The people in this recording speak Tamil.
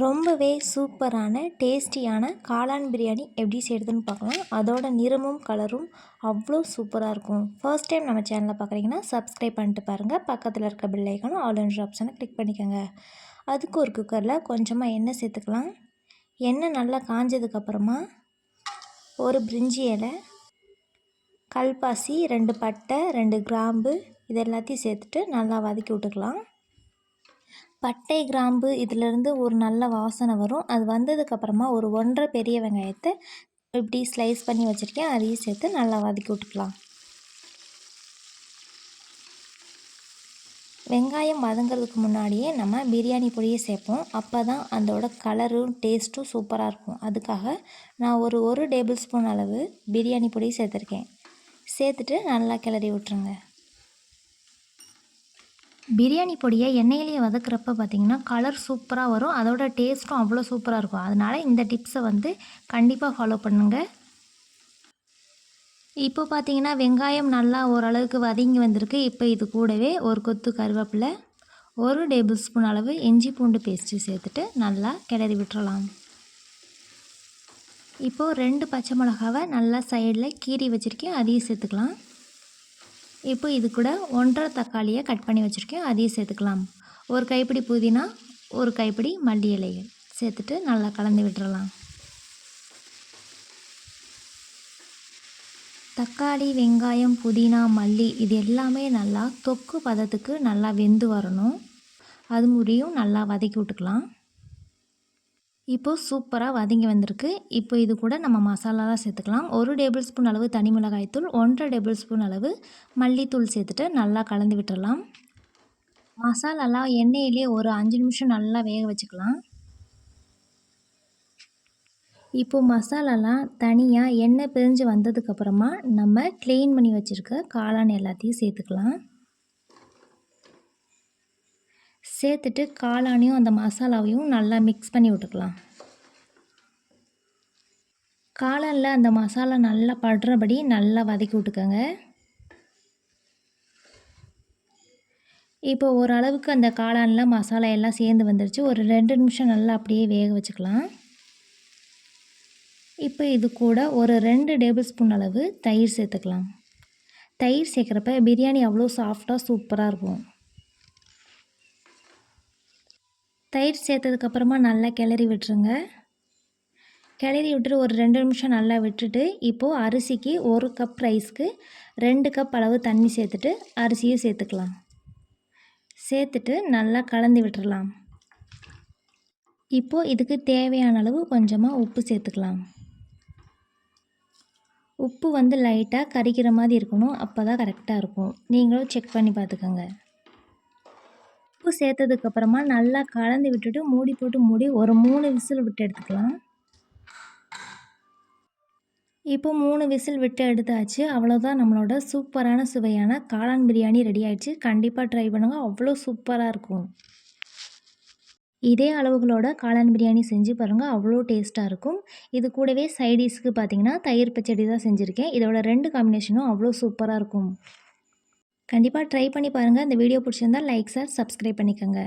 ரொம்பவே சூப்பரான டேஸ்டியான காளான் பிரியாணி எப்படி செய்கிறதுன்னு பார்க்கலாம். அதோட நிறமும் கலரும் அவ்வளோ சூப்பராக இருக்கும். ஃபர்ஸ்ட் டைம் நம்ம சேனலில் பார்க்குறீங்கன்னா சப்ஸ்கிரைப் பண்ணிட்டு பாருங்கள். பக்கத்தில் இருக்க பெல் ஐக்கானும் ஆல் என்ற ஆப்ஷனை கிளிக் பண்ணிக்கோங்க. அதுக்கு ஒரு குக்கரில் கொஞ்சமாக எண்ணெய் சேர்த்துக்கலாம். எண்ணெய் நல்லா காஞ்சதுக்கப்புறமா ஒரு பிரிஞ்சி இலை, கல்பாசி, 2 பட்டை, 2 கிராம்பு இது எல்லாத்தையும் சேர்த்துட்டு நல்லா வதக்கி விட்டுக்கலாம். பட்டை, கிராம்பு இதிலேருந்து ஒரு நல்ல வாசனை வரும். அது வந்ததுக்கப்புறமா ஒரு 1½ பெரிய வெங்காயத்தை இப்படி ஸ்லைஸ் பண்ணி வச்சுருக்கேன். அதையும் சேர்த்து நல்லா வதக்கி விட்டுக்கலாம். வெங்காயம் வதங்கிறதுக்கு முன்னாடியே நம்ம பிரியாணி பொடியை சேர்ப்போம். அப்போ தான் அதோட கலரும் டேஸ்ட்டும் சூப்பராக இருக்கும். அதுக்காக நான் ஒரு டேபிள் ஸ்பூன் அளவு பிரியாணி பொடி சேர்த்துருக்கேன். சேர்த்துட்டு நல்லா கிளறி விட்டுருங்க. பிரியாணி பொடியை எண்ணெயிலேயே வதக்கிறப்ப பார்த்திங்கன்னா கலர் சூப்பராக வரும். அதோட டேஸ்ட்டும் அவ்வளோ சூப்பராக இருக்கும். அதனால் இந்த டிப்ஸை கண்டிப்பாக ஃபாலோ பண்ணுங்கள். இப்போ பார்த்திங்கன்னா வெங்காயம் நல்லா ஓரளவுக்கு வதங்கி வந்திருக்கு. இப்போ இது கூடவே ஒரு கொத்து கருவேப்பிலை, 1 டேபிள் ஸ்பூன் அளவு இஞ்சி பூண்டு பேஸ்ட்டு சேர்த்துட்டு நல்லா கிளறி விட்டுறலாம். இப்போது 2 பச்சை மிளகாவை நல்லா சைடில் கீறி வச்சுருக்கேன். அதையும் சேர்த்துக்கலாம். இப்போ இது கூட 1½ தக்காளியை கட் பண்ணி வச்சுருக்கேன். அதையும் சேர்த்துக்கலாம். ஒரு கைப்பிடி புதினா, ஒரு கைப்பிடி மல்லி இலைகள் சேர்த்துட்டு நல்லா கலந்து விட்டுறலாம். தக்காளி, வெங்காயம், புதினா, மல்லி இது எல்லாமே நல்லா தொக்கு பதத்துக்கு நல்லா வெந்து வரணும். அது முடியும் நல்லா வதக்கி விட்டுக்கலாம். இப்போது சூப்பராக வதங்கி வந்திருக்கு. இப்போ இது கூட நம்ம மசாலாலாம் சேர்த்துக்கலாம். 1 டேபிள் ஸ்பூன் அளவு தனி மிளகாய்த்தூள், 1½ டேபிள் ஸ்பூன் அளவு மல்லித்தூள் சேர்த்துட்டு நல்லா கலந்து விட்டுறலாம். மசாலாலாம் எண்ணெயிலே ஒரு 5 நிமிஷம் நல்லா வேக வச்சுக்கலாம். இப்போது மசாலாலாம் தனியாக எண்ணெய் பிரிஞ்சு வந்ததுக்கப்புறமா நம்ம க்ளீன் பண்ணி வச்சுருக்க காளான் எல்லாத்தையும் சேர்த்துக்கலாம். சேர்த்துட்டு காளானையும் அந்த மசாலாவையும் நல்லா மிக்ஸ் பண்ணி விட்டுக்கலாம். காளானில் அந்த மசாலா நல்லா படுறபடி நல்லா வதக்கி விட்டுக்கோங்க. இப்போ ஓரளவுக்கு அந்த காளானில் மசாலா எல்லாம் சேர்ந்து வந்துடுச்சு. ஒரு 2 நிமிஷம் நல்லா அப்படியே வேக வச்சுக்கலாம். இப்போ இது கூட ஒரு 2 டேபிள் ஸ்பூன் அளவு தயிர் சேர்த்துக்கலாம். தயிர் சேர்க்குறப்ப பிரியாணி அவ்வளோ சாஃப்டாக சூப்பராக இருக்கும். தயிர் சேர்த்ததுக்கப்புறமா நல்லா கிளறி விட்டுருங்க. கிளறி விட்டுட்டு ஒரு 2 நிமிஷம் நல்லா விட்டுட்டு இப்போது அரிசிக்கு 1 கப் ரைஸ்க்கு 2 கப் அளவு தண்ணி சேர்த்துட்டு அரிசியும் சேர்த்துக்கலாம். சேர்த்துட்டு நல்லா கலந்து விட்டுறலாம். இப்போது இதுக்கு தேவையான அளவு கொஞ்சமாக உப்பு சேர்த்துக்கலாம். உப்பு லைட்டாக கரிக்கிற மாதிரி இருக்கணும். அப்போ தான் கரெக்டாக இருக்கும். நீங்களும் செக் பண்ணி பார்த்துக்கோங்க. உப்பு சேர்த்ததுக்கப்புறமா நல்லா கலந்து விட்டுட்டு மூடி போட்டு ஒரு 3 விசில் விட்டு எடுத்துக்கலாம். இப்போ 3 விசில் விட்டு எடுத்தாச்சு. அவ்வளோதான், நம்மளோட சூப்பரான சுவையான காளான் பிரியாணி ரெடி ஆயிடுச்சு. கண்டிப்பாக ட்ரை பண்ணுங்கள். அவ்வளோ சூப்பராக இருக்கும். இதே அளவுகளோட காளான் பிரியாணி செஞ்சு பாருங்கள். அவ்வளோ டேஸ்ட்டாக இருக்கும். இது கூடவே சைடிஷ்க்கு பார்த்திங்கன்னா தயிர் பச்சடி தான் செஞ்சுருக்கேன். இதோட 2 காம்பினேஷனும் அவ்வளோ சூப்பராக இருக்கும். கண்டிப்பாக ட்ரை பண்ணி பாருங்கள். இந்த வீடியோ பிடிச்சிருந்தால் லைக், ஷேர், சப்ஸ்கிரைப் பண்ணிக்கோங்க.